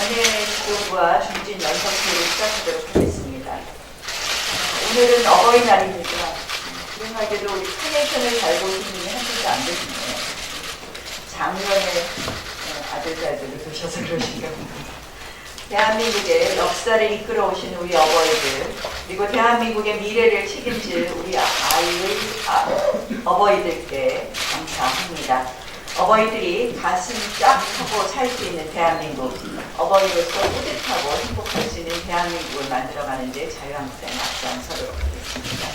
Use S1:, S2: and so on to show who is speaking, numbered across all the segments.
S1: 원예지도부와 중진 연석회를 시작하도록 하겠습니다. 오늘은 어버이날입니다. 그런하게도 우리 카네이션을 잘 보시는 분이 한 분도 안 계시네요. 작년에 아들딸들을 두셔서 그러신가 봅니다. 대한민국의 역사를 이끌어오신 우리 어버이들, 그리고 대한민국의 미래를 책임질 우리 어버이들께 감사합니다. 어버이들이 가슴 쫙 하고 살 수 있는 대한민국, 어버이로서 뿌듯하고 행복할 수 있는 대한민국을 만들어가는 데 자유한국당이 앞장서도록 하겠습니다.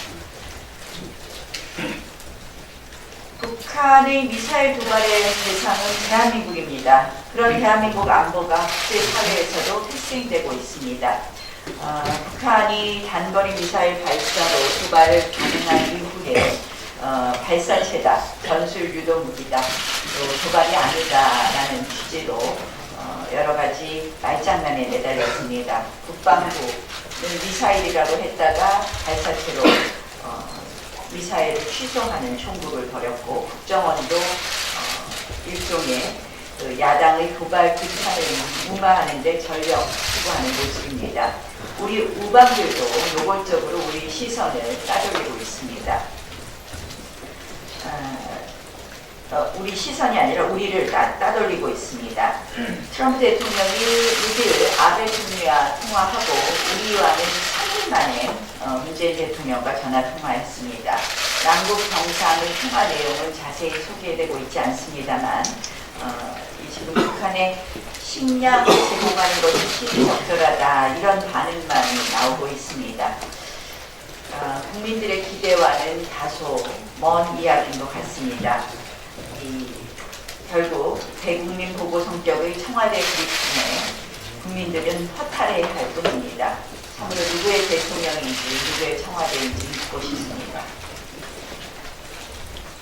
S1: 북한의 미사일 도발의 대상은 대한민국입니다. 그런 대한민국 안보가 국제사회에서도 패싱되고 있습니다. 북한이 단거리 미사일 발사로 도발을 가능한 이후에 발사체다, 전술 유도 무기다, 또 도발이 아니다라는 취지로 여러 가지 말장난에 내달렸습니다. 국방부는 미사일이라고 했다가 발사체로 미사일을 취소하는 총구를 벌였고, 국정원도 일종의 야당의 도발 비판을 무마하는 데 전력 투구하는 모습입니다. 우리 우방들도 노골적으로 우리 시선을 따돌리고 있습니다. 우리 시선이 아니라 우리를 따돌리고 있습니다. 트럼프 대통령이 6일 아베 총리와 통화하고 우리와는 3일 만에 문재인 대통령과 전화 통화했습니다. 양국 정상의 통화 내용은 자세히 소개되고 있지 않습니다만 지금 북한의 식량 제공하는 것이 시기적절하다, 이런 반응만 나오고 있습니다. 국민들의 기대와는 다소 먼 이야기인 것 같습니다. 결국 대국민 보고 성격의 청와대 그리침에 국민들은 허탈해할 뿐입니다. 참으로 누구의 대통령인지 누구의 청와대인지 묻고 싶습니다.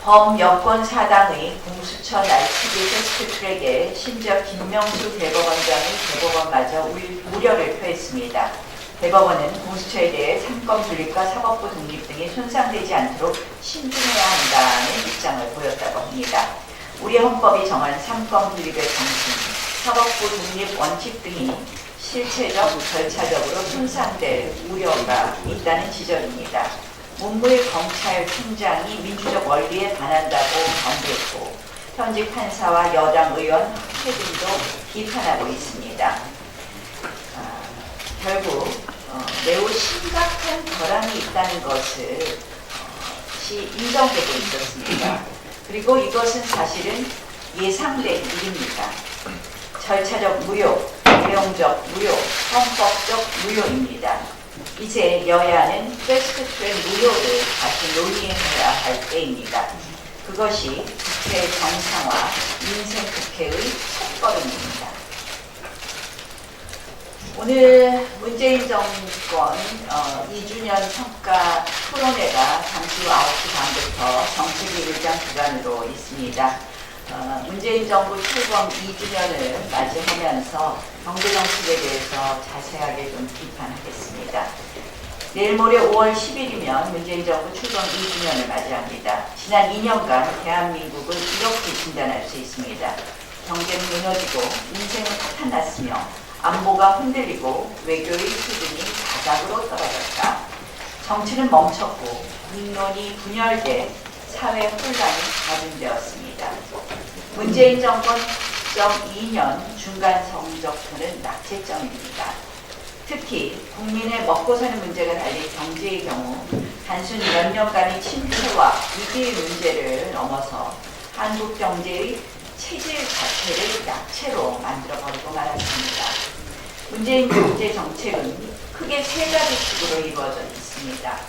S1: 범여권 사당의 공수처 날치기 패스트트랙에 심지어 김명수 대법원장의 대법원마저 우려를 표했습니다. 대법원은 공수처에 대해 삼권 분립과 사법부 독립 등이 손상되지 않도록 신중해야 한다는 입장을 보였다고 합니다. 우리 헌법이 정한 삼권 분립의 정신, 사법부 독립 원칙 등이 실체적, 절차적으로 손상될 우려가 있다는 지적입니다. 문무일 검찰총장이 민주적 원리에 반한다고 경고했고, 현직 판사와 여당 의원 학회 등도 비판하고 있습니다. 결국 매우 심각한 결함이 있다는 것이 인정되고 있었습니다. 그리고 이것은 사실은 예상된 일입니다. 절차적 무효, 내용적 무효, 헌법적 무효입니다. 이제 여야는 패스트트랙 무효를 다시 논의해야 할 때입니다. 그것이 국회 정상화, 민생 국회의 첫걸음입니다. 오늘 문재인 정권 2주년 평가 토론회가 잠시 후 9시 반부터 정책위 의장 주관으로 있습니다. 문재인 정부 출범 2주년을 맞이하면서 경제정책에 대해서 자세하게 좀 비판하겠습니다. 내일 모레 5월 10일이면 문재인 정부 출범 2주년을 맞이합니다. 지난 2년간 대한민국을 이렇게 진단할 수 있습니다. 경제는 무너지고 인생은 파탄났으며 안보가 흔들리고 외교의 수준이 바닥으로 떨어졌다. 정치는 멈췄고 민론이 분열돼 사회 혼란이 가중되었습니다. 문재인 정권 2년 중간 성적표는 낙제점입니다. 특히 국민의 먹고 사는 문제가 달린 경제의 경우 단순 몇 년간의 침체와 위기의 문제를 넘어서 한국 경제의 체질 자체를 약체로 만들어버리고 말았습니다. 문재인 경제 정책은 크게 세 가지 축으로 이루어져 있습니다.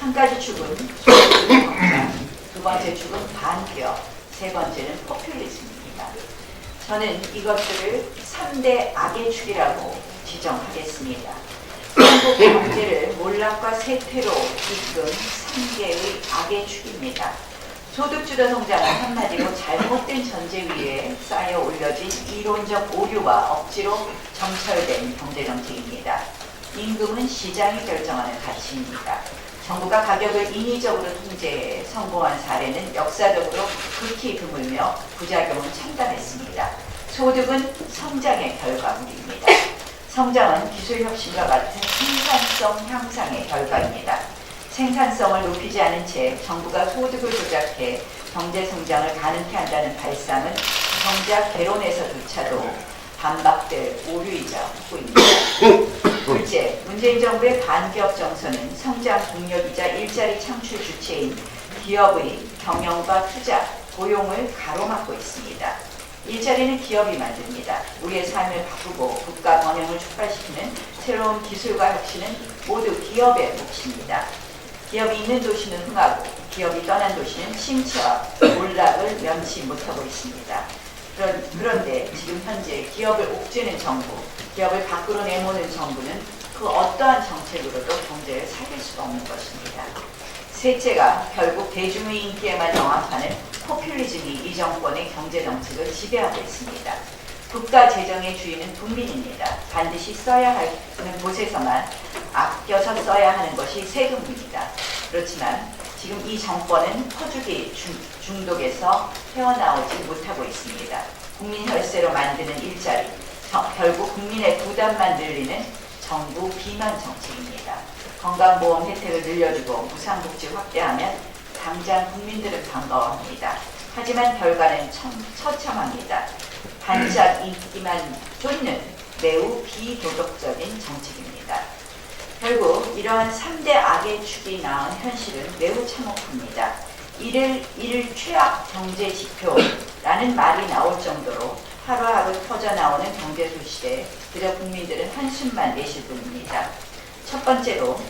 S1: 한 가지 축은 소득 성장, 두 번째 축은 반기업, 세 번째는 포퓰리즘입니다. 저는 이것들을 3대 악의 축이라고 지정하겠습니다. 한국 경제를 몰락과 쇠퇴로 이끈 3개의 악의 축입니다. 소득주도 성장은 한마디로 잘못된 전제 위에 쌓여 올려진 이론적 오류와 억지로 점철된 경제정책입니다. 임금은 시장이 결정하는 가치입니다. 정부가 가격을 인위적으로 통제해 성공한 사례는 역사적으로 극히 드물며 부작용은 참담했습니다. 소득은 성장의 결과물입니다. 성장은 기술혁신과 같은 생산성 향상의 결과입니다. 생산성을 높이지 않은 채 정부가 소득을 조작해 경제성장을 가능케 한다는 발상은 정작 개론에서조차도 반박될 오류이자 후입니다. 둘째, 문재인 정부의 반기업 정서는 성장 동력이자 일자리 창출 주체인 기업의 경영과 투자, 고용을 가로막고 있습니다. 일자리는 기업이 만듭니다. 우리의 삶을 바꾸고 국가 번영을 촉발시키는 새로운 기술과 혁신은 모두 기업의 몫입니다. 기업이 있는 도시는 흥하고 기업이 떠난 도시는 침체와 몰락을 면치 못하고 있습니다. 그런데 지금 현재 기업을 옥죄는 정부, 기업을 밖으로 내모는 정부는 그 어떠한 정책으로도 경제를 살릴 수가 없는 것입니다. 셋째가 결국 대중의 인기에만 영합하는 포퓰리즘이 이 정권의 경제정책을 지배하고 있습니다. 국가 재정의 주인은 국민입니다. 반드시 써야 하는 곳에서만 아껴서 써야 하는 것이 세금입니다. 그렇지만 지금 이 정권은 퍼주기 중독에서 헤어나오지 못하고 있습니다. 국민 혈세로 만드는 일자리, 결국 국민의 부담만 늘리는 정부 비만 정책입니다. 건강보험 혜택을 늘려주고 무상복지 확대하면 당장 국민들은 반가워합니다. 하지만 결과는 처참합니다. 반짝 인기만 쫓는 매우 비도덕적인 정책입니다. 결국 이러한 3대 악의 축이 낳은 현실은 매우 참혹합니다. 이를 최악 경제 지표라는 말이 나올 정도로 하루하루 터져나오는 경제 소식에 그저 국민들은 한숨만 내실 뿐입니다. 첫 번째로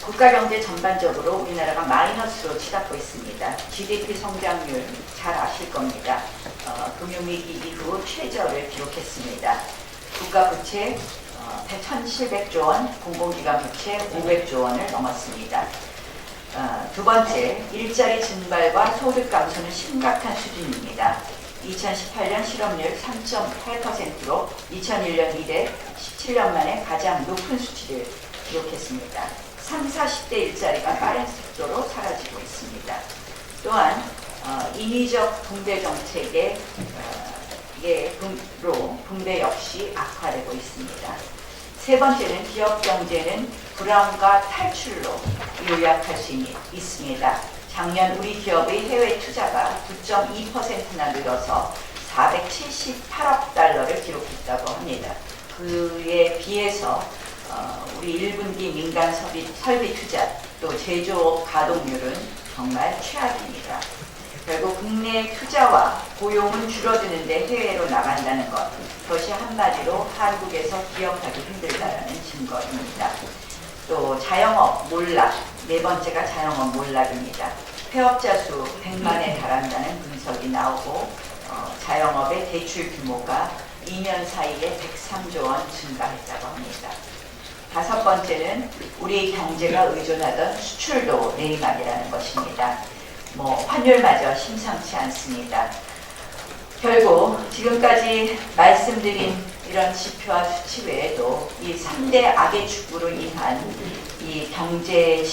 S1: 국가 경제 전반적으로 우리나라가 마이너스로 치닫고 있습니다. GDP 성장률 잘 아실 겁니다. 금융위기 이후 최저를 기록했습니다. 국가 부채 1,700조 원, 공공기관 부채 500조 원을 넘었습니다. 두 번째, 일자리 증발과 소득 감소는 심각한 수준입니다. 2018년 실업률 3.8%로 2001년 이래 17년 만에 가장 높은 수치를 기록했습니다. 30, 40대 일자리가 빠른 속도로 사라지고 있습니다. 또한 인위적 붕괴 정책의 붕괴 역시 악화되고 있습니다. 세 번째는 기업 경제는 불안과 탈출로 요약할 수 있습니다. 작년 우리 기업의 해외 투자가 9.2%나 늘어서 478억 달러를 기록했다고 합니다. 그에 비해서 우리 1분기 민간 설비 투자 또 제조업 가동률은 정말 최악입니다. 결국 국내 투자와 고용은 줄어드는데 해외로 나간다는 것, 그것이 한마디로 한국에서 기업하기 힘들다는 증거입니다. 또 자영업 몰락, 네 번째가 자영업 몰락입니다. 폐업자 수 100만에 달한다는 분석이 나오고 자영업의 대출 규모가 2년 사이에 103조 원 증가했다고 합니다. 다섯 번째는 우리 경제가 의존하던 수출도 내리막이라는 것입니다. 환율마저 심상치 않습니다. 결국 지금까지 말씀드린 이런 지표와 수치 외에도 이 3대 악의 축으로 인한 이 경제의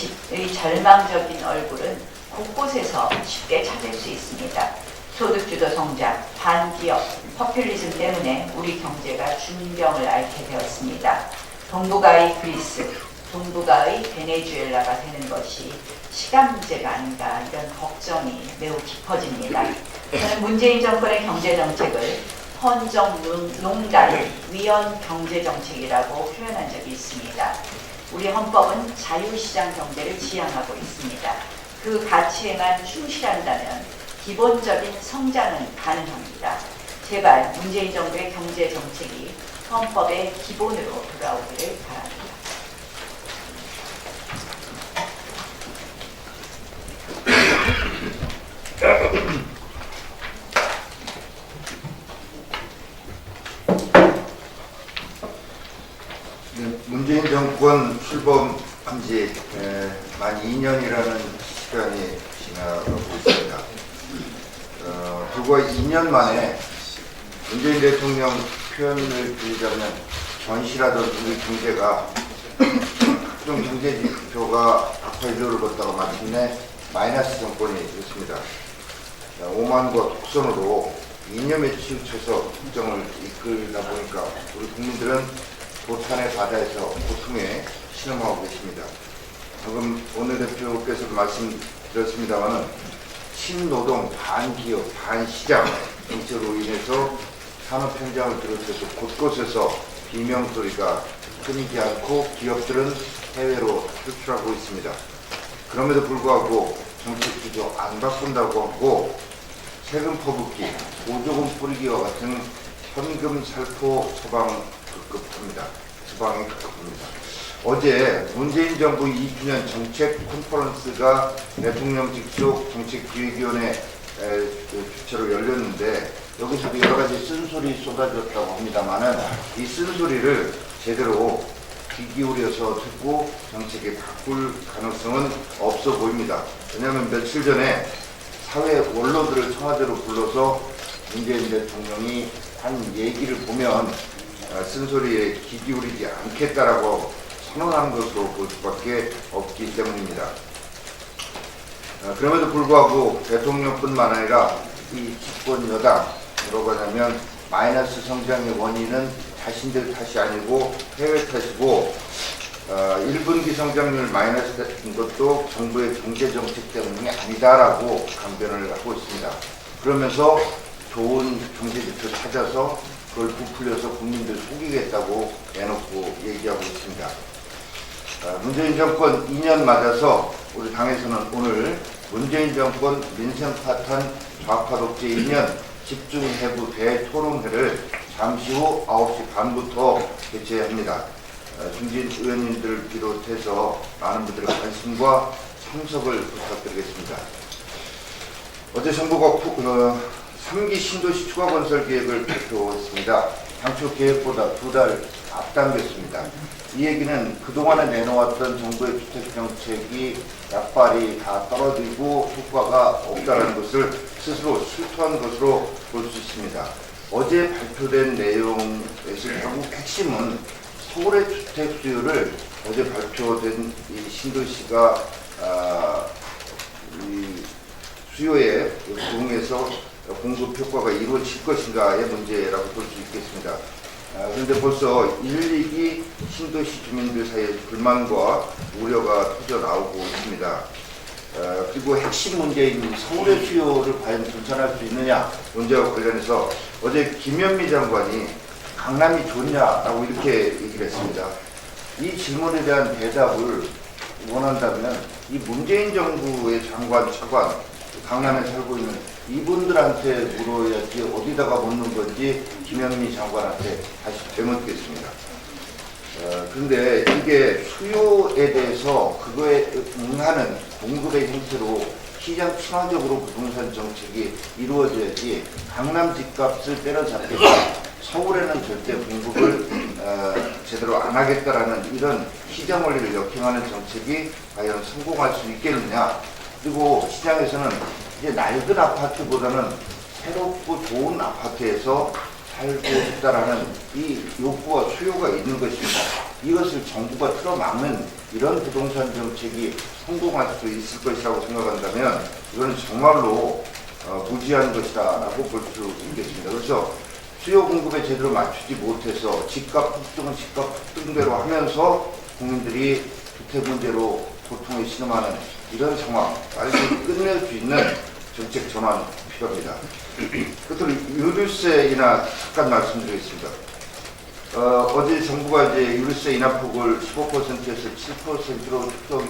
S1: 절망적인 얼굴은 곳곳에서 쉽게 찾을 수 있습니다. 소득주도 성장, 반기업, 포퓰리즘 때문에 우리 경제가 중병을 앓게 되었습니다. 동북아의 그리스, 동북아의 베네수엘라가 되는 것이 시간 문제가 아닌가 이런 걱정이 매우 깊어집니다. 저는 문재인 정권의 경제정책을 헌정농단 위헌 경제정책이라고 표현한 적이 있습니다. 우리 헌법은 자유시장 경제를 지향하고 있습니다. 그 가치에만 충실한다면 기본적인 성장은 가능합니다. 제발 문재인 정부의 경제 정책이 헌법의 기본으로 돌아오기를 바랍니다.
S2: 문재인 정권 출범한 지 만 2년이라는 시간이 지나가고 있습니다. 불과 2년 만에 문재인 대통령 표현을 드리자면 전시라던 우리 경제가 각종 경제 지표가 악화기조를 걷다가 마침내 마이너스 정권이 됐습니다. 오만과 독선으로 이념에 치우쳐서 국정을 이끌다 보니까 우리 국민들은 도탄의 바다에서 고통에 신음하고 계십니다. 방금 원내대표께서 말씀드렸습니다만 친노동, 반기업, 반시장 정책으로 인해서 산업 현장을 비롯해서 곳곳에서 비명소리가 끊이지 않고 기업들은 해외로 수출하고 있습니다. 그럼에도 불구하고 정책 기조 안 바꾼다고 하고 세금 퍼붓기, 보조금 뿌리기와 같은 현금 살포 처방이 급급합니다. 어제 문재인 정부 2주년 정책 컨퍼런스가 대통령 직속 정책기획위원회 주최로 열렸는데 여기서도 여러 가지 쓴소리 쏟아졌다고 합니다만은 이 쓴소리를 제대로 귀 기울여서 듣고 정책에 바꿀 가능성은 없어 보입니다. 왜냐하면 며칠 전에 사회 원로들을 청와대로 불러서 문재인 대통령이 한 얘기를 보면 쓴소리에 귀 기울이지 않겠다라고 선언한 것으로 볼 수밖에 없기 때문입니다. 그럼에도 불구하고 대통령뿐만 아니라 이 집권 여당 뭐라고 하냐면 마이너스 성장의 원인은 자신들 탓이 아니고 해외 탓이고 1분기 성장률 마이너스 된 것도 정부의 경제정책 때문이 아니다라고 강변을 하고 있습니다. 그러면서 좋은 경제지표 찾아서 그걸 부풀려서 국민들 속이겠다고 내놓고 얘기하고 있습니다. 문재인 정권 2년 맞아서 우리 당에서는 오늘 문재인 정권 민생 파탄 좌파 독재 2년 집중 해부 대토론회를 잠시 후 9시 반부터 개최합니다. 중진 의원님들을 비롯해서 많은 분들의 관심과 참석을 부탁드리겠습니다. 어제 정부가 3기 신도시 추가 건설 계획을 발표했습니다. 당초 계획보다 2달 앞당겼습니다. 이 얘기는 그동안에 내놓았던 정부의 주택 정책이 약발이 다 떨어지고 효과가 없다는 것을 스스로 실토한 것으로 볼 수 있습니다. 어제 발표된 내용에서 결국 핵심은 서울의 주택 수요를 어제 발표된 이 신도시가 이 수요에 부응해서 공급 효과가 이루어질 것인가의 문제라고 볼 수 있겠습니다. 그런데 벌써 1, 2기 신도시 주민들 사이에 불만과 우려가 터져 나오고 있습니다. 그리고 핵심 문제인 서울의 수요를 과연 전환할 수 있느냐 문제와 관련해서 어제 김현미 장관이 강남이 좋냐라고 이렇게 얘기를 했습니다. 이 질문에 대한 대답을 원한다면 이 문재인 정부의 장관, 차관, 강남에 살고 있는 이분들한테 물어야지 어디다가 묻는 건지 김현미 장관한테 다시 되묻겠습니다. 그런데 이게 수요에 대해서 그거에 응하는 공급의 형태로 시장 친화적으로 부동산 정책이 이루어져야지 강남 집값을 때려잡겠다, 서울에는 절대 공급을 제대로 안 하겠다라는 이런 시장 원리를 역행하는 정책이 과연 성공할 수 있겠느냐. 그리고 시장에서는 이제 낡은 아파트보다는 새롭고 좋은 아파트에서 살고 싶다라는 이 욕구와 수요가 있는 것입니다. 이것을 정부가 틀어막는 이런 부동산 정책이 성공할 수 있을 것이라고 생각한다면 이거는 정말로 무지한 것이다라고 볼 수 있겠습니다. 그래서 수요 공급에 제대로 맞추지 못해서 집값 폭등은 집값 폭등대로 하면서 국민들이 주택 문제로 고통에 신음하는 이런 상황 빨리 끝낼 수 있는 정책 전환 필요합니다. 끝으로 유류세이나 잠깐 말씀드리겠습니다. 어제 정부가 이제 유류세 인하폭을 15%에서 7%로 축소하기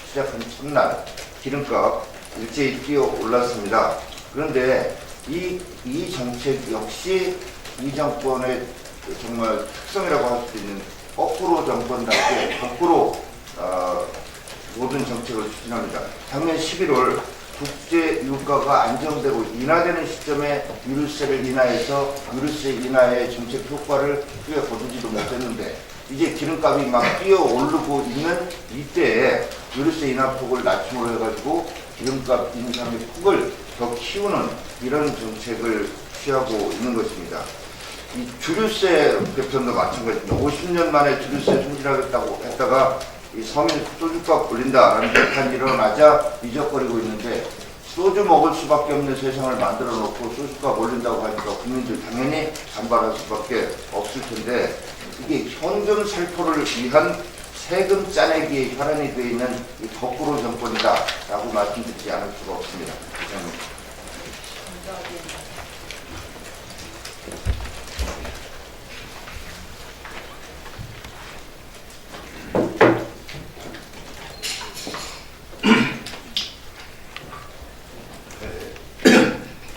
S2: 시작한 첫날 기름값 일제히 뛰어 올랐습니다. 그런데 이 정책 역시 이 정권의 정말 특성이라고 할 수 있는 거꾸로 정권답게 거꾸로 모든 정책을 추진합니다. 작년 11월 국제 유가가 안정되고 인하되는 시점에 유류세를 인하해서 유류세 인하의 정책 효과를 크게 거두지도 못했는데 이제 기름값이 막 뛰어오르고 있는 이때에 유류세 인하폭을 낮춤으로 해가지고 기름값 인상의 폭을 더 키우는 이런 정책을 취하고 있는 것입니다. 이 주류세 개편도 마찬가지입니다. 50년 만에 주류세 승진하겠다고 했다가 이 서민 소주값 올린다라는 비판이 일어나자 미적거리고 있는데 소주 먹을 수밖에 없는 세상을 만들어 놓고 소주값 올린다고 하니까 국민들 당연히 반발할 수밖에 없을 텐데 이게 현금 살포를 위한 세금 짜내기의 혈안이 되어 있는 이 거꾸로 정권이다라고 말씀드리지 않을 수가 없습니다. 감사합니다.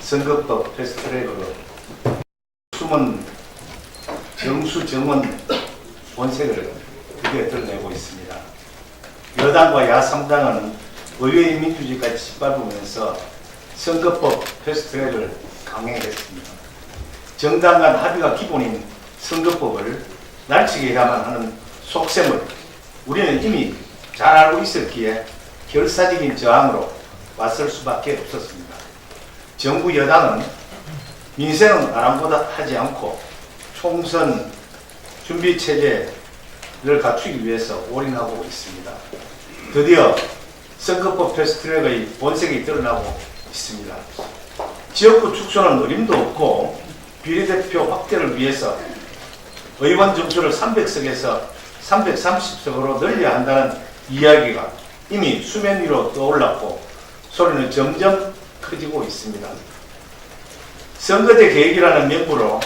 S3: 선거법 패스트트랙으로 숨은 정수정원 본색을 크게 드러내고 있습니다. 여당과 야3당은 의회의 민주주의까지 짓밟으면서 선거법 패스트트랙을 강행했습니다. 정당 간 합의가 기본인 선거법을 날치게 해야만 하는 속셈을 우리는 이미 잘 알고 있었기에 결사적인 저항으로 맞설 수밖에 없었습니다. 정부 여당은 민생은 아랑곳하지 않고 총선 준비 체제를 갖추기 위해서 올인하고 있습니다. 드디어 선거법 패스트트랙의 본색이 드러나고 있습니다. 지역구 축소는 어림도 없고 비례대표 확대를 위해서 의원 정수를 300석에서 330석으로 늘려야 한다는 이야기가 이미 수면 위로 떠올랐고 소리는 점점 커지고 있습니다. 선거제 계획이라는 명부로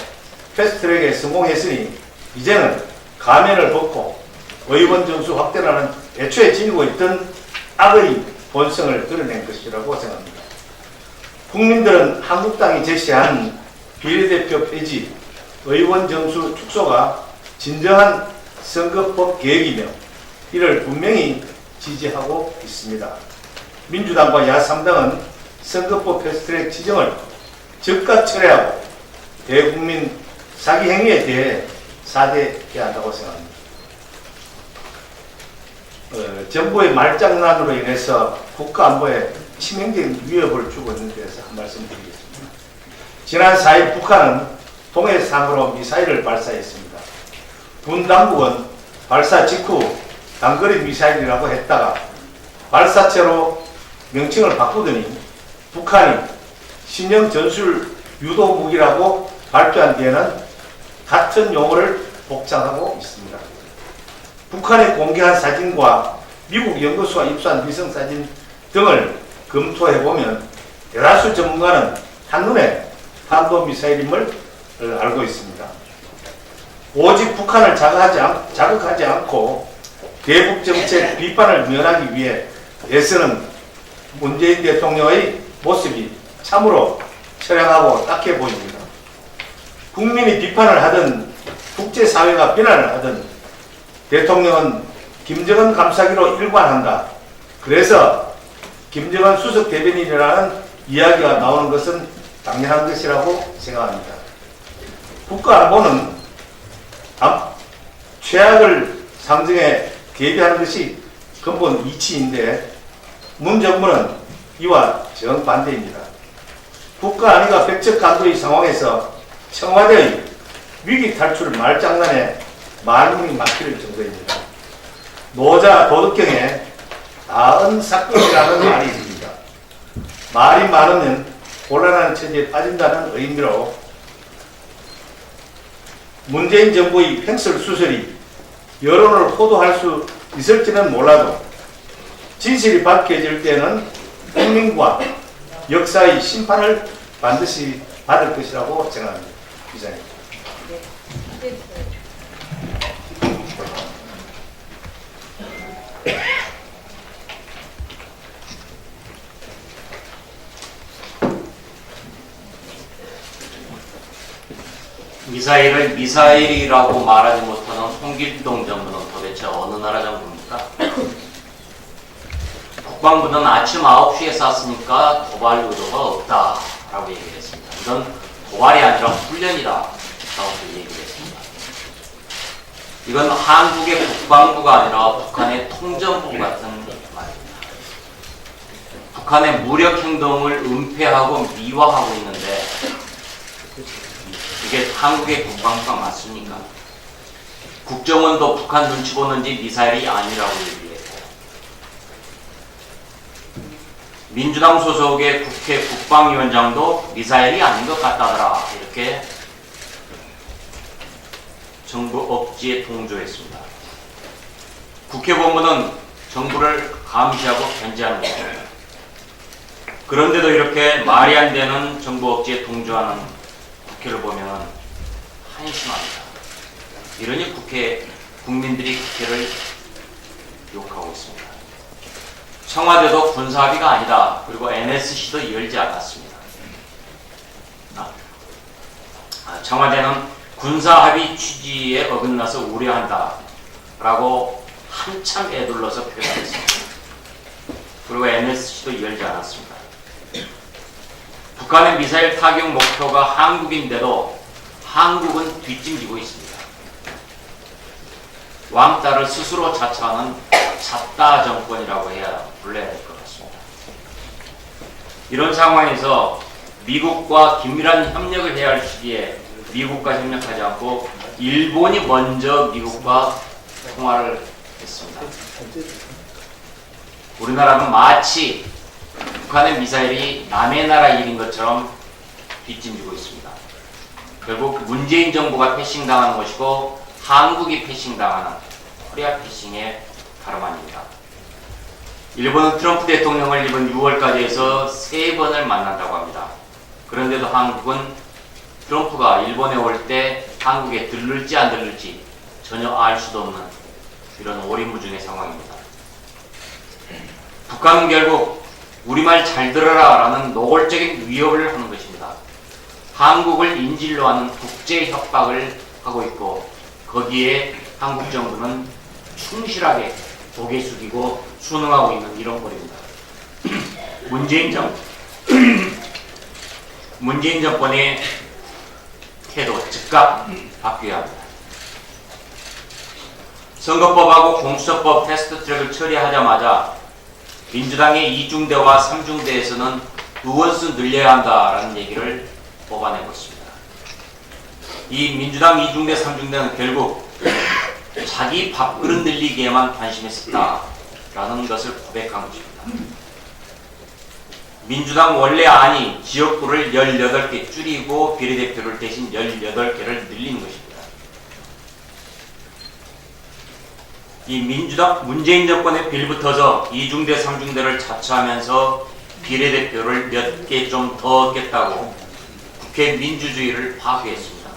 S3: 패스트트랙에 성공했으니 이제는 가면을 벗고 의원 정수 확대라는 애초에 지니고 있던 악의 본성을 드러낸 것이라고 생각합니다. 국민들은 한국당이 제시한 비례대표 폐지, 의원 정수 축소가 진정한 선거법 계획이며 이를 분명히 지지하고 있습니다. 민주당과 야3당은 선거법 패스트트랙 지정을 즉각 철회하고 대국민 사기 행위에 대해 사죄해야 한다고 생각합니다. 정부의 말장난으로 인해서 국가 안보에 치명적인 위협을 주고 있는 데서 한 말씀 드리겠습니다. 지난 4일 북한은 동해상으로 미사일을 발사했습니다. 군 당국은 발사 직후 단거리 미사일이라고 했다가 발사체로 명칭을 바꾸더니 북한이 신형 전술 유도 무기라고 발표한 뒤에는 같은 용어를 복장하고 있습니다. 북한이 공개한 사진과 미국 연구소가 입수한 위성사진 등을 검토해보면 대다수 전문가는 한눈에 탄도미사일임을 알고 있습니다. 오직 북한을 자극하지 않고 대북정책 비판을 면하기 위해 애쓰는 문재인 대통령의 모습이 참으로 처량하고 딱해 보입니다. 국민이 비판을 하든 국제사회가 비난을 하든 대통령은 김정은 감싸기로 일관한다. 그래서 김정은 수석 대변인이라는 이야기가 나오는 것은 당연한 것이라고 생각합니다. 국가안보는 최악을 상정에 대비하는 것이 근본 이치인데 문 정부는 이와 정반대입니다. 국가 안위가 백척간도의 상황에서 청와대의 위기 탈출 말장난에 만문이 막힐 정도입니다. 노자 도덕경에 나은 사건이라는 말이 있습니다. 말이 많으면 곤란한 체제에 빠진다는 의미로 문재인 정부의 횡설수설이 여론을 호도할 수 있을지는 몰라도 진실이 밝혀질 때는 국민과 역사의 심판을 반드시 받을 것이라고 생각합니다. 기자님.
S4: 미사일을 미사일이라고 말하지 못하는 홍길동 정부는 도대체 어느 나라 정부입니까? 국방부는 아침 9시에 쐈으니까 도발 의도가 없다라고 얘기를 했습니다. 이건 도발이 아니라 훈련이다 라고 얘기를 했습니다. 이건 한국의 국방부가 아니라 북한의 통전부 같은 말입니다. 북한의 무력 행동을 은폐하고 미화하고 있는데 이게 한국의 국방부가 맞습니까? 국정원도 북한 눈치 보는지 미사일이 아니라고 얘기했고, 민주당 소속의 국회 국방위원장도 미사일이 아닌 것 같다더라 이렇게 정부 억지에 동조했습니다. 국회 본부는 정부를 감시하고 견제하는 것입니다. 그런데도 이렇게 말이 안 되는 정부 억지에 동조하는 국회를 보면 한심합니다. 이러니 국민들이 국회를 욕하고 있습니다. 청와대도 군사합의가 아니다. 그리고 NSC도 열지 않았습니다. 청와대는 군사합의 취지에 어긋나서 우려한다 라고 한참 애둘러서 표현했습니다. 그리고 NSC도 열지 않았습니다. 북한의 미사일 타격 목표가 한국인데도 한국은 뒷짐지고 있습니다. 왕따를 스스로 자처하는 잣다 정권이라고 해야 불러야 될 것 같습니다. 이런 상황에서 미국과 긴밀한 협력을 해야 할 시기에 미국과 협력하지 않고 일본이 먼저 미국과 통화를 했습니다. 우리나라는 마치 북한의 미사일이 남의 나라 일인 것처럼 뒷짐지고 있습니다. 결국 문재인 정부가 패싱당하는 것이고 한국이 패싱당하는 코리아 패싱의 다름 아닙니다. 일본은 트럼프 대통령을 이번 6월까지 해서 3번을 만난다고 합니다. 그런데도 한국은 트럼프가 일본에 올 때 한국에 들를지 안 들를지 전혀 알 수도 없는 이런 오리무중의 상황입니다. 북한은 결국 우리말 잘 들어라 라는 노골적인 위협을 하는 것입니다. 한국을 인질로 하는 국제 협박을 하고 있고 거기에 한국 정부는 충실하게 고개 숙이고 순응하고 있는 이런 꼴입니다. 문재인 정권의 태도 즉각 바뀌어야 합니다. 선거법하고 공수처법 패스트트랙을 처리하자마자 민주당의 2중대와 3중대에서는 의원수 늘려야 한다라는 얘기를 뽑아내고 있습니다. 이 민주당 2중대, 3중대는 결국 자기 밥그릇 늘리기에만 관심했었다라는 것을 고백한 것입니다. 민주당 원래 안이 지역구를 18개 줄이고 비례대표를 대신 18개를 늘리는 것입니다. 이 문재인 정권에 빌붙어서 2중대, 3중대를 자처하면서 비례대표를 몇 개 좀 더 얻겠다고 국회 민주주의를 파괴했습니다.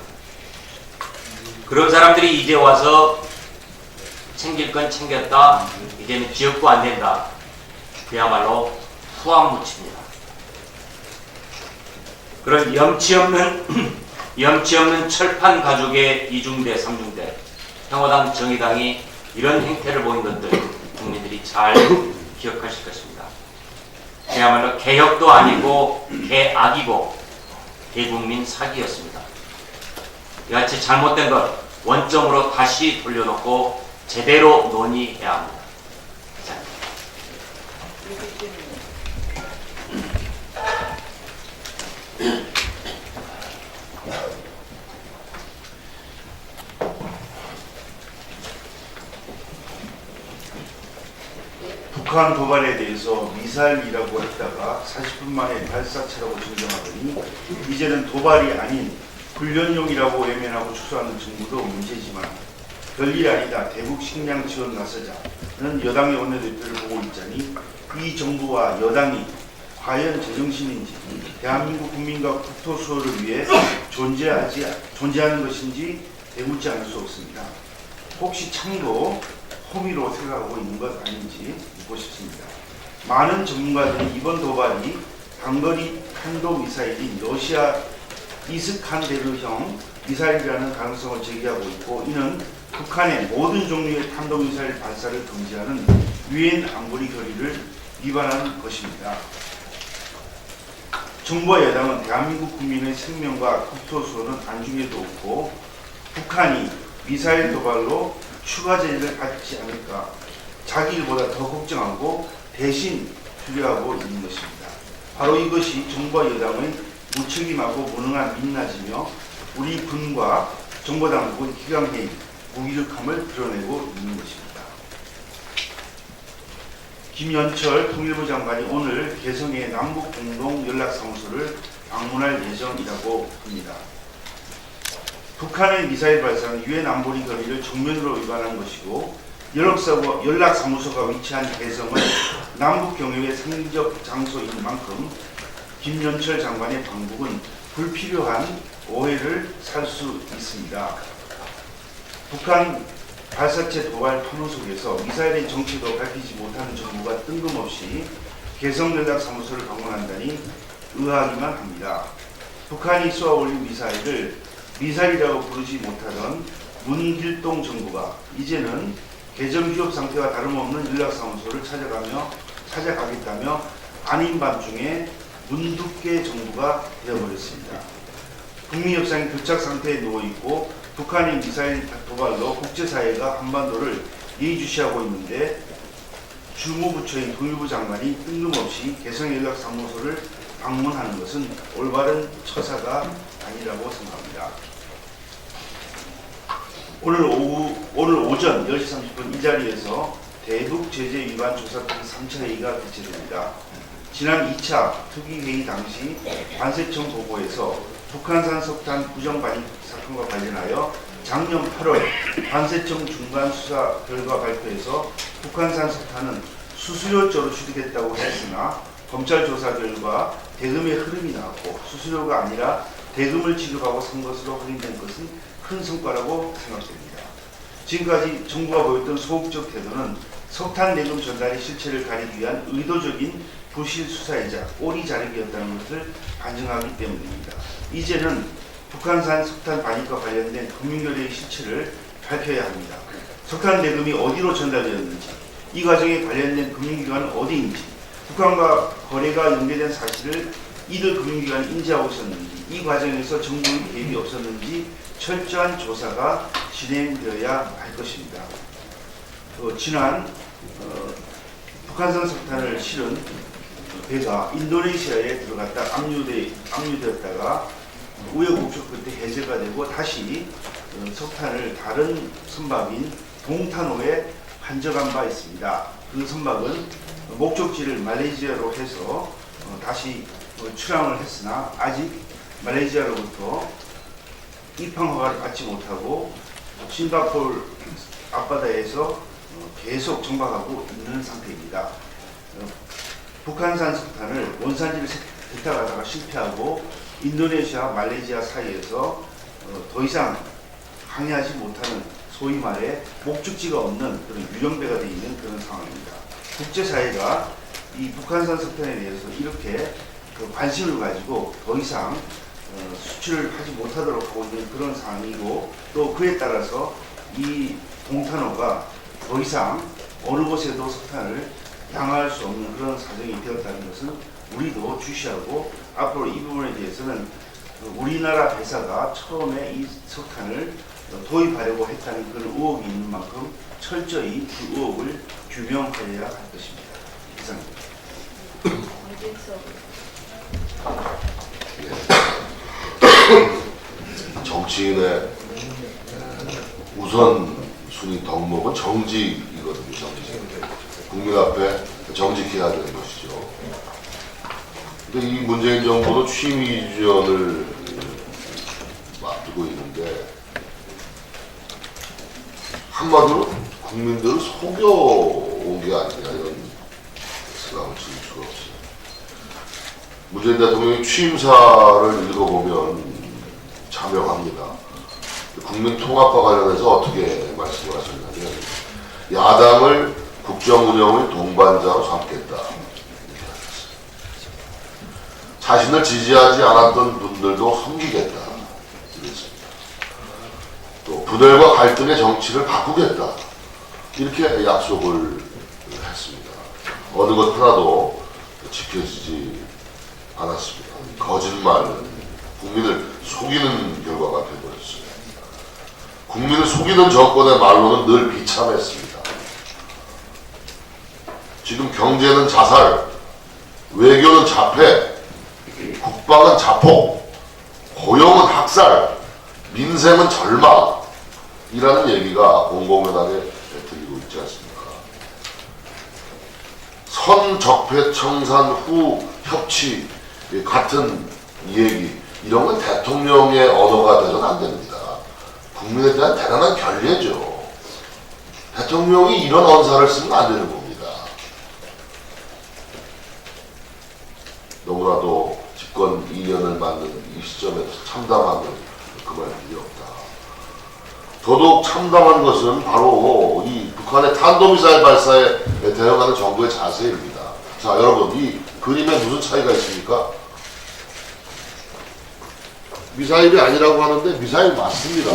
S4: 그런 사람들이 이제 와서 챙길 건 챙겼다, 이제는 지역구 안 된다. 그야말로 후한무치입니다. 그런 염치 없는 철판 가족의 2중대, 3중대, 평화당, 정의당이 이런 행태를 보인 것들 국민들이 잘 기억하실 것입니다. 그야말로 개혁도 아니고 개악이고 대국민 사기였습니다. 이같이 잘못된 것 원점으로 다시 돌려놓고 제대로 논의해야 합니다.
S2: 북한 도발에 대해서 미사일이라고 했다가 40분 만에 발사체라고 증정하더니 이제는 도발이 아닌 훈련용이라고 외면하고 추수하는 정부도 문제지만 별일 아니다, 대북 식량 지원 나서자는 여당의 원내대표를 보고 있자니 이 정부와 여당이 과연 제정신인지 대한민국 국민과 국토 수호를 위해 존재하는 것인지 대묻지 않을 수 없습니다. 혹시 참으로 호미로 생각하고 있는 것 아닌지 묻고 싶습니다. 많은 전문가들이 이번 도발이 단거리 탄도미사일인
S5: 이스칸데르형 미사일이라는 가능성을 제기하고 있고, 이는 북한의 모든 종류의 탄도미사일 발사를 금지하는 유엔 안보리 결의를 위반하는 것입니다. 정부와 여당은 대한민국 국민의 생명과 국토 수호는 안중에도 없고 북한이 미사일 도발로 추가 제재를 받지 않을까 자기 일보다 더 걱정하고 대신 두려워하고 있는 것입니다. 바로 이것이 정부와 여당의 무책임하고 무능한 민낯이며 우리 군과 정보당국의 기강해임, 무기력함을 드러내고 있는 것입니다. 김연철 통일부 장관이 오늘 개성의 남북공동연락사무소를 방문할 예정이라고 합니다. 북한의 미사일 발사는 유엔 안보리 결의를 정면으로 위반한 것이고, 연락사무소가 위치한 개성은 남북 경협의 상징적 장소인 만큼 김연철 장관의 방북은 불필요한 오해를 살 수 있습니다. 북한 발사체 도발 판호 속에서 미사일의 정체도 밝히지 못하는 정부가 뜬금없이 개성연락사무소를 방문한다니 의아하기만 합니다. 북한이 쏘아올린 미사일을 미사일이라고 부르지 못하던 문길동 정부가 이제는 개점 휴업 상태와 다름없는 연락사무소를 찾아가겠다며 아닌 밤중에 문두깨 정부가 되어버렸습니다. 북미 협상이 교착 상태에 누워있고 북한의 미사일 도발로 국제사회가 한반도를 예의주시하고 있는데 주무부처인 통일부 장관이 뜬금없이 개성연락사무소를 방문하는 것은 올바른 처사가 아니라고 생각합니다. 오늘 오전 10시 30분 이 자리에서 대북 제재 위반 조사특위 3차 회의가 개최됩니다. 지난 2차 특위회의 당시 관세청 보고에서 북한산 석탄 부정 반입 사건과 관련하여 작년 8월 관세청 중간 수사 결과 발표에서 북한산 석탄은 수수료조로 취득했다고 했으나 검찰 조사 결과 대금의 흐름이 나왔고 수수료가 아니라 대금을 지급하고 산 것으로 확인된 것은 큰 성과라고 생각됩니다. 지금까지 정부가 보였던 소극적 태도는 석탄 대금 전달의 실체를 가리기 위한 의도적인 부실 수사이자 꼬리 자르기였다는 것을 반증하기 때문입니다. 이제는 북한산 석탄 반입과 관련된 금융거래의 실체를 밝혀야 합니다. 석탄 대금이 어디로 전달되었는지, 이 과정에 관련된 금융기관은 어디인지, 북한과 거래가 연계된 사실을 이들 금융기관이 인지하고 있었는지, 이 과정에서 정부의 개입이 없었는지 철저한 조사가 진행되어야 할 것입니다. 지난 북한산 석탄을 실은 배가 인도네시아에 들어갔다 압류되었다가 우여곡절 끝에 해제가 되고 다시 석탄을 다른 선박인 동탄호에 환적한 바 있습니다. 그 선박은 목적지를 말레이시아로 해서 다시 출항을 했으나 아직 말레이시아로부터 입항 허가를 받지 못하고 싱가포르 앞바다에서 계속 정박하고 있는 상태입니다. 북한산 석탄을 원산지를 세탁하다가 실패하고 인도네시아, 말레이시아 사이에서 더 이상 항해하지 못하는 소위 말해 목적지가 없는 그런 유령배가 되어 있는 그런 상황입니다. 국제사회가 이 북한산 석탄에 대해서 이렇게 관심을 가지고 더 이상 수출을 하지 못하도록 하고 있는 그런 상황이고, 또 그에 따라서 이 동탄호가 더 이상 어느 곳에도 석탄을 양화할 수 없는 그런 사정이 되었다는 것은 우리도 주시하고, 앞으로 이 부분에 대해서는 우리나라 회사가 처음에 이 석탄을 도입하려고 했다는 그런 의혹이 있는 만큼 철저히 그 의혹을 규명하여야 할 것입니다. 이상입니다.
S6: 정치인의 우선순위 덕목은 정직이거든요. 정직. 국민 앞에 정직해야 되는 것이죠. 근데 이 문재인 정부도 취임 이전을 앞두고 있는데 한마디로 국민들을 속여온 게 아니냐 이런 생각을 지을 수가 없어요. 문재인 대통령의 취임사를 읽어보면 자명합니다. 국민 통합과 관련해서 어떻게 말씀을 하셨냐면 야당을 국정 운영의 동반자로 삼겠다. 자신을 지지하지 않았던 분들도 섬기겠다. 이랬습니다. 또 분열과 갈등의 정치를 바꾸겠다. 이렇게 약속을 했습니다. 어느 것 하나도 지켜지지 않았습니다. 거짓말, 국민을 속이는 결과가 되어버렸어요. 국민을 속이는 정권의 말로는 늘 비참했습니다. 지금 경제는 자살, 외교는 자폐, 국방은 자폭, 고용은 학살, 민생은 절망이라는 얘기가 공공연하게 들리고 있지 않습니까? 선적폐청산 후 협치 같은 얘기, 이런 건 대통령의 언어가 되서는 안 됩니다. 국민에 대한 대단한 결례죠. 대통령이 이런 언사를 쓰면 안 되는 겁니다. 너무나도 집권 2년을 맞는 이 시점에서 참담함을 금할 길이 없다. 더더욱 참담한 것은 바로 이 북한의 탄도미사일 발사에 대응하는 정부의 자세입니다. 자, 여러분, 이 그림에 무슨 차이가 있습니까? 미사일이 아니라고 하는데 미사일 맞습니다.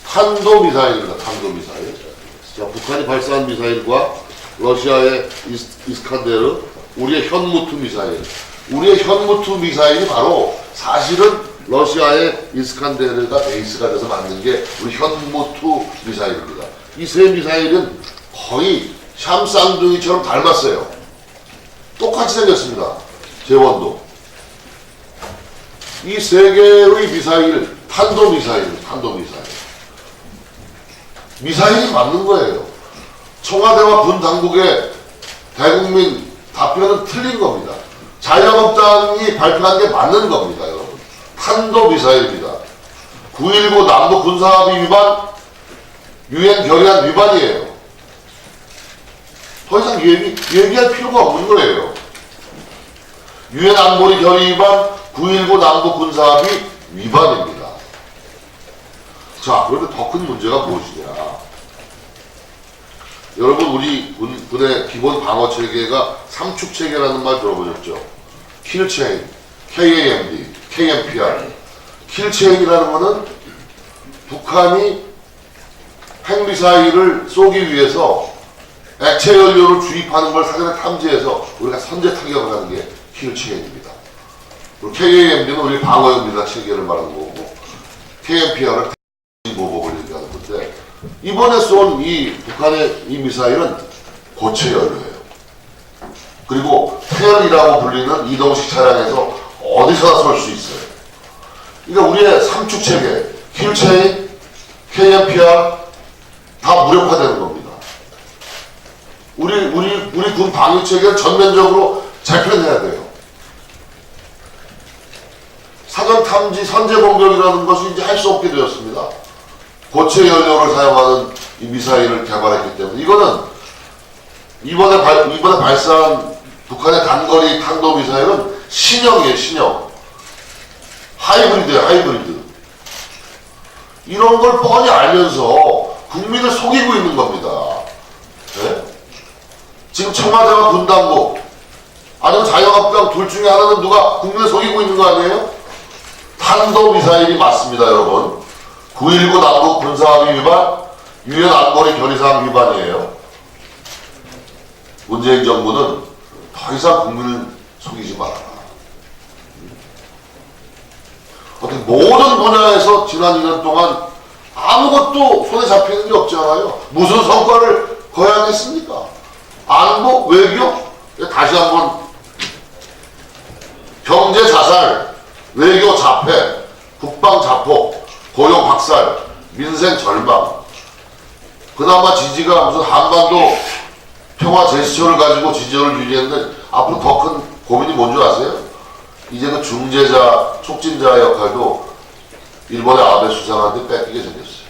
S6: 탄도미사일입니다. 탄도미사일. 자, 북한이 발사한 미사일과 러시아의 이스칸데르, 우리의 현무투 미사일. 우리의 현무투 미사일이 바로 사실은 러시아의 이스칸데르가 베이스가 돼서 만든 게 우리 현무투 미사일입니다. 이 세 미사일은 거의 샴쌍둥이처럼 닮았어요. 똑같이 생겼습니다. 재원도. 이 세 개의 미사일, 탄도미사일, 탄도미사일. 미사일이 맞는 거예요. 청와대와 군 당국의 대국민 답변은 틀린 겁니다. 자유한국당이 발표한 게 맞는 겁니다, 여러분. 탄도미사일입니다. 9.19 남북 군사합의 위반, 유엔 결의안 위반이에요. 더 이상 얘기할 필요가 없는 거예요. 유엔 안보리 결의 위반, 9.19 남북 군사합의 위반입니다. 자, 그런데 더 큰 문제가 무엇이냐. 여러분, 우리 군의 기본 방어 체계가 삼축 체계라는 말 들어보셨죠? 킬체인, KAMD, KMPR. 킬체인이라는 거는 북한이 핵미사일을 쏘기 위해서 액체 연료를 주입하는 걸 사전에 탐지해서 우리가 선제 타격을 하는 게 킬체인입니다. 그리고 KAMD는 우리 방어용 미사 체계를 말하는 거고, KMPR은 보복을 얘기하는 건데, 이번에 쏜 이 북한의 이 미사일은 고체 연료예요. 그리고 태연이라고 불리는 이동식 차량에서 어디서나 쏠 수 있어요. 그러니까 우리의 삼축 체계, 킬체인, KMPR 다 무력화되는 겁니다. 우리 군 방위 체계를 전면적으로 재편해야 돼요. 사전 탐지 선제 공격이라는 것이 이제 할 수 없게 되었습니다. 고체 연료를 사용하는 이 미사일을 개발했기 때문에 이거는 이번에 발사한 북한의 단거리 탄도미사일은 신형이에요, 신형. 하이브리드예요, 하이브리드. 이런 걸 뻔히 알면서 국민을 속이고 있는 겁니다. 네? 지금 청와대와 군당국 아니면 자유한국당 둘 중에 하나는 누가 국민을 속이고 있는 거 아니에요? 탄도미사일이 맞습니다, 여러분. 9.19 남북 군사합의 위반, 유엔 안보리 결의사항 위반이에요. 문재인 정부는 더 이상 국민을 속이지 말아라. 어떻게 모든 분야에서 지난 2년 동안 아무것도 손에 잡히는 게 없잖아요. 무슨 성과를 거야하겠습니까? 안보, 외교, 다시 한번 경제 자살, 외교 자폐, 국방 자폭, 고용 박살, 민생 절망. 그나마 지지가 무슨 한반도 평화 제스처를 가지고 지지율을 유지했는데 앞으로 더 큰 고민이 뭔 줄 아세요? 이제는 중재자, 촉진자 역할도 일본의 아베 수상한테 뺏기게 생겼어요.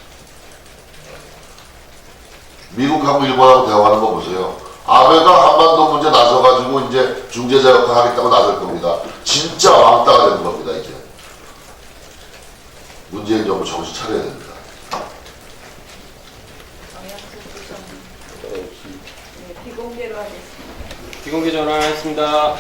S6: 미국하고 일본하고 대화하는 거 보세요. 아베가 한반도 문제 나서가지고 이제 중재자 역할 하겠다고 나설 겁니다. 진짜 왕따가 되는 겁니다, 이제. 문재인 정부 정신 차려야 됩니다.
S1: 비공개로 하겠습니다.
S7: 비공개 전화했습니다.